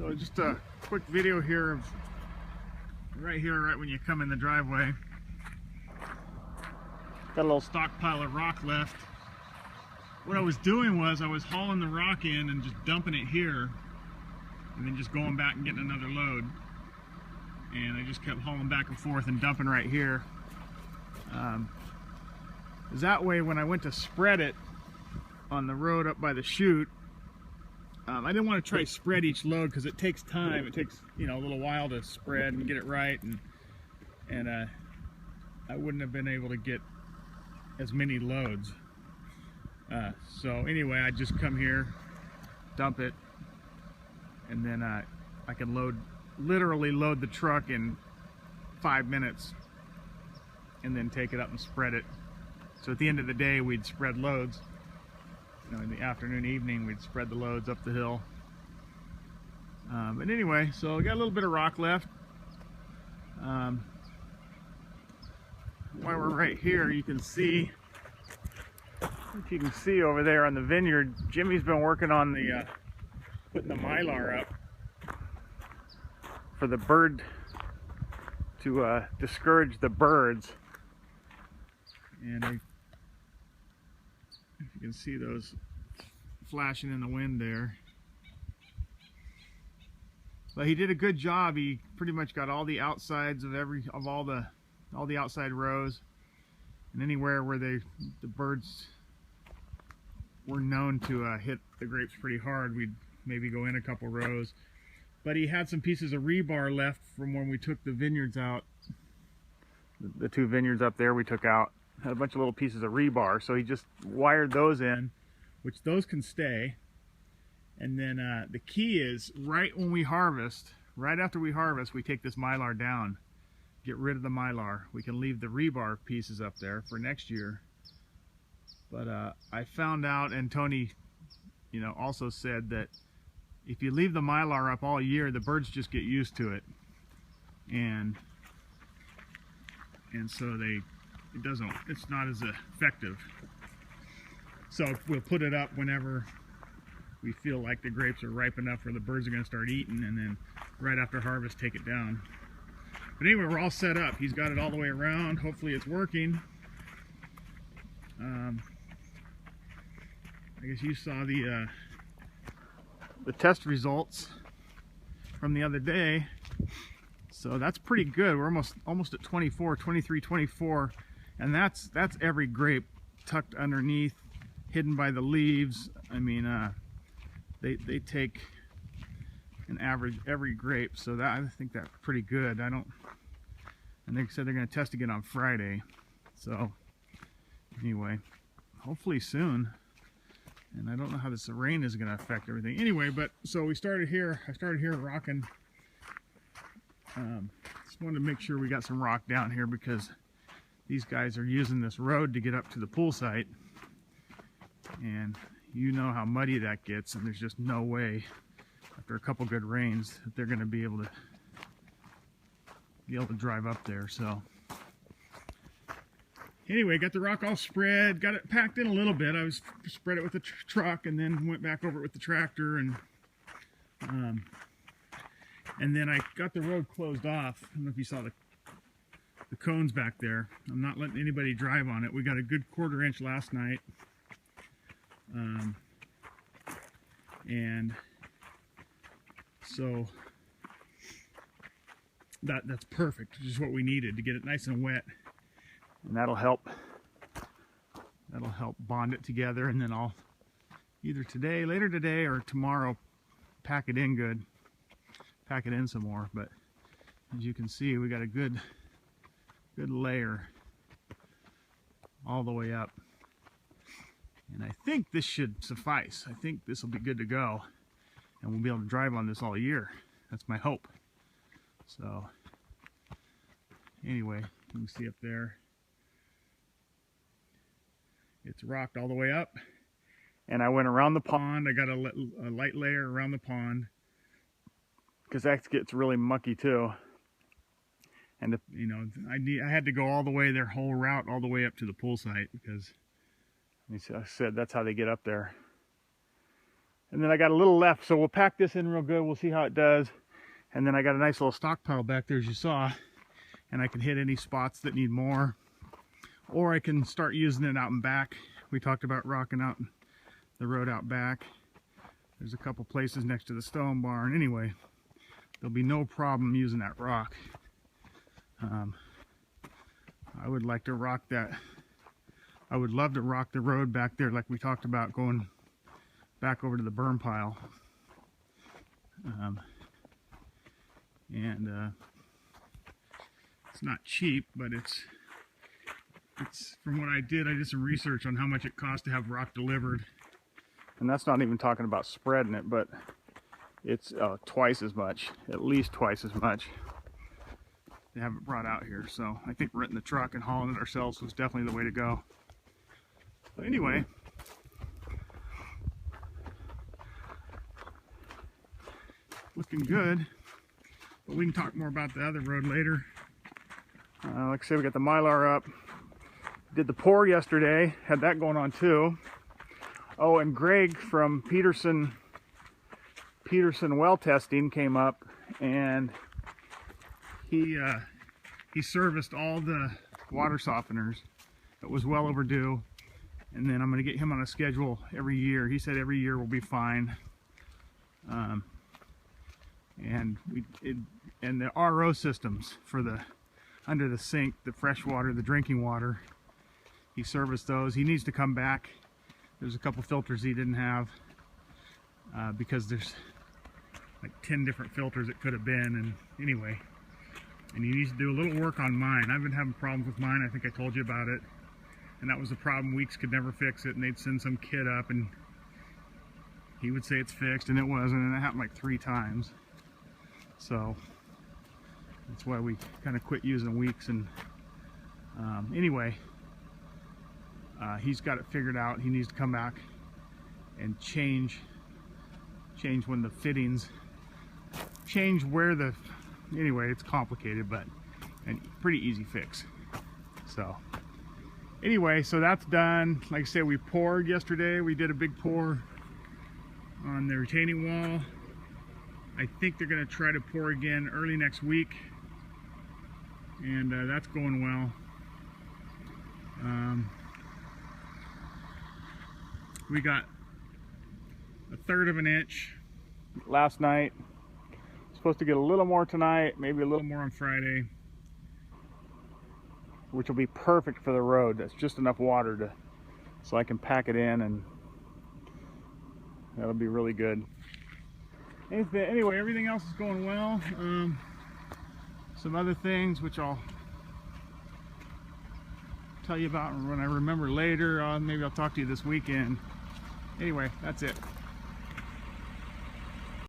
So just a quick video here of right when you come in the driveway. Got a little stockpile of rock left. What I was doing was I was hauling the rock in and just dumping it here and then just going back and getting another load. And I just kept hauling back and forth and dumping right here. That way when I went to spread it on the road up by the chute, I didn't want to try to spread each load because it takes time. It takes, you know, a little while to spread and get it right, and I wouldn't have been able to get as many loads. So anyway, I just come here, dump it, and then I can literally load the truck in 5 minutes, and then take it up and spread it. So at the end of the day, we'd spread loads. You know, in the afternoon, evening, we'd spread the loads up the hill. But anyway, so I got a little bit of rock left. While we're right here, you can see, if you can see over there on the vineyard, Jimmy's been working on the putting the mylar up for the bird to discourage the birds. And if you can see those flashing in the wind there. But he did a good job. He pretty much got all the outsides of all the outside rows, and anywhere where the birds were known to hit the grapes pretty hard, we'd maybe go in a couple rows. But he had some pieces of rebar left from when we took the vineyards out. The two vineyards up there we took out had a bunch of little pieces of rebar, so he just wired those in, which those can stay. And then the key is right when we harvest, right after we harvest, we take this mylar down, get rid of the mylar. We can leave the rebar pieces up there for next year. But I found out, and Tony, you know, also said that if you leave the mylar up all year, the birds just get used to it, and so it's not as effective. So we'll put it up whenever we feel like the grapes are ripe enough where the birds are going to start eating, and then right after harvest take it down. But anyway, we're all set up. He's got it all the way around. Hopefully it's working. I guess you saw the test results from the other day. So that's pretty good. We're almost at 24, 23, 24, and that's every grape tucked underneath, hidden by the leaves. I mean, they take an average every grape, so that, I think that's pretty good. And they said they're going to test again on Friday. So anyway, hopefully soon. And I don't know how this rain is going to affect everything. Anyway, but so we started here. I started here rocking. Just wanted to make sure we got some rock down here because these guys are using this road to get up to the pool site. And you know how muddy that gets, and there's just no way after a couple good rains that they're going to be able to drive up there. So anyway, got the rock all spread, got it packed in a little bit. I was spread it with the truck and then went back over it with the tractor, and then I got the road closed off. I don't know if you saw the cones back there. I'm not letting anybody drive on it. We got a good 1/4 inch last night. And so that's perfect, just what we needed to get it nice and wet, and that'll help bond it together. And then I'll either later today or tomorrow pack it in good, pack it in some more. But as you can see, we got a good layer all the way up. And I think this should suffice. I think this will be good to go, and we'll be able to drive on this all year. That's my hope. So anyway, you can see up there, it's rocked all the way up. And I went around the pond. I got a light layer around the pond because that gets really mucky too. And you know, I had to go all the way their whole route all the way up to the pool site because I said that's how they get up there. And then I got a little left, so we'll pack this in real good. We'll see how it does. And then I got a nice little stockpile back there, as you saw. And I can hit any spots that need more. Or I can start using it out and back. We talked about rocking out the road out back. There's a couple places next to the stone barn. Anyway, there'll be no problem using that rock. I would like to rock that. I would love to rock the road back there like we talked about, going back over to the burn pile. It's not cheap, but it's from what I did some research on how much it costs to have rock delivered. And that's not even talking about spreading it, but it's twice as much, at least twice as much. They have it brought out here, so I think renting the truck and hauling it ourselves was definitely the way to go. But anyway, looking good, but we can talk more about the other road later. Like I said, we got the Mylar up. Did the pour yesterday, had that going on too. Oh, and Greg from Peterson Well Testing came up, and he serviced all the water softeners. It was well overdue, and then I'm going to get him on a schedule every year. He said every year will be fine. And the RO systems for the under the sink, the fresh water, the drinking water, he serviced those. He needs to come back. There's a couple filters he didn't have because there's like 10 different filters it could have been. And anyway, and he needs to do a little work on mine. I've been having problems with mine. I think I told you about it. And that was the problem. Weeks could never fix it, and they'd send some kid up and he would say it's fixed, and it wasn't, and it happened like 3 times. So that's why we kind of quit using Weeks. And anyway, he's got it figured out. He needs to come back and change when the fittings, change where the, anyway, it's complicated, but a pretty easy fix. So anyway, so that's done. Like I said, we poured yesterday. We did a big pour on the retaining wall. I think they're going to try to pour again early next week, and that's going well. We got 1/3 of an inch last night. Supposed to get a little more tonight, maybe a little more on Friday, which will be perfect for the road. That's just enough water to, so I can pack it in, and that'll be really good. Anyway, everything else is going well. Some other things which I'll tell you about when I remember later. Maybe I'll talk to you this weekend. Anyway, that's it.